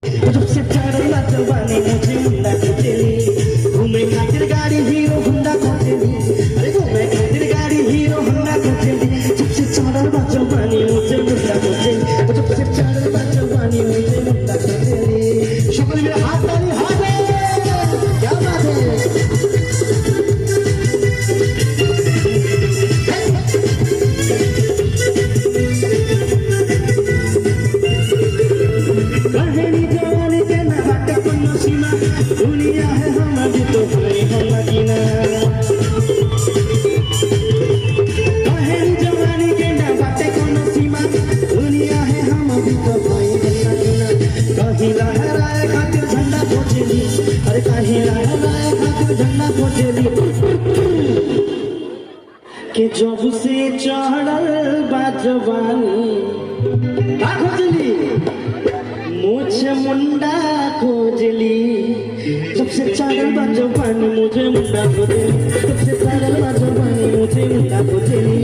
जब से चढ़ला जवानी मुझे मुंडा खोजेली घूमे खातिर गाड़ी हीरो होंडा खोजेली अरे घूमे खातिर गाड़ी हीरो होंडा खोजेली जब से चढ़ला जवानी मुझे मुंडा खोजेली जब से चढ़ला जवानी मुझे मुंडा खोजेली সকলে মিলে হাত তালি হবে क्या बात है कहानी जवानी के ना बाटे कोनो सीमा दुनिया है हमारी तो भाई हम मदीना कहानी जवानी के ना बाटे कोनो सीमा दुनिया है हमारी तो भाई हम मदीना कहीं लहराए खातिर झंडा खोजेली अरे कहीं लहराए खातिर झंडा खोजेली के जब से चढ़ल बा जवानी का खोजली मुझे मुंडा खोजली जब से चढ़ल बा जवानी मुझे मुंडा खोजली जब से चढ़ल बा जवानी मुझे मुंडा खोजली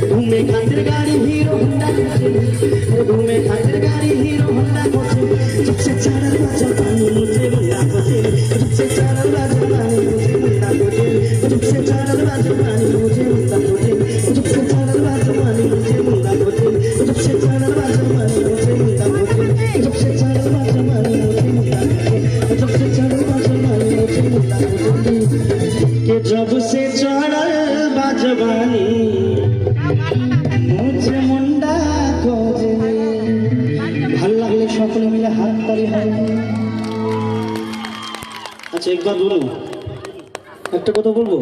घूमे खातिर गाड़ी हीरो होंडा खोजली घूमे खातिर गाड़ी हीरो होंडा खोजली जब से चढ़ल बा जवानी मुझे मुंडा खोजली जब से चढ़ल बा जवानी मुझे मुंडा खोजली जब से चढ़ल बा जवानी मुझे मुंडा खोजली जब से चढ़ल बा जवानी मुझे मुंडा खोजली जब से चढ़ल बा जवानी मुझे मुंडा खोजली जब से चढ़ल बा जवानी मुझे मुंडा खोजली जब से चढ़ल बा जवानी मुझे मुंडा खोजली के जब से चढ़ल बा जवानी मुझे मुंडा खोजली ভালো লাগলে সকলে মিলে হাত তালি হয় আচ্ছা একবার বলুন একটা কথা বলবো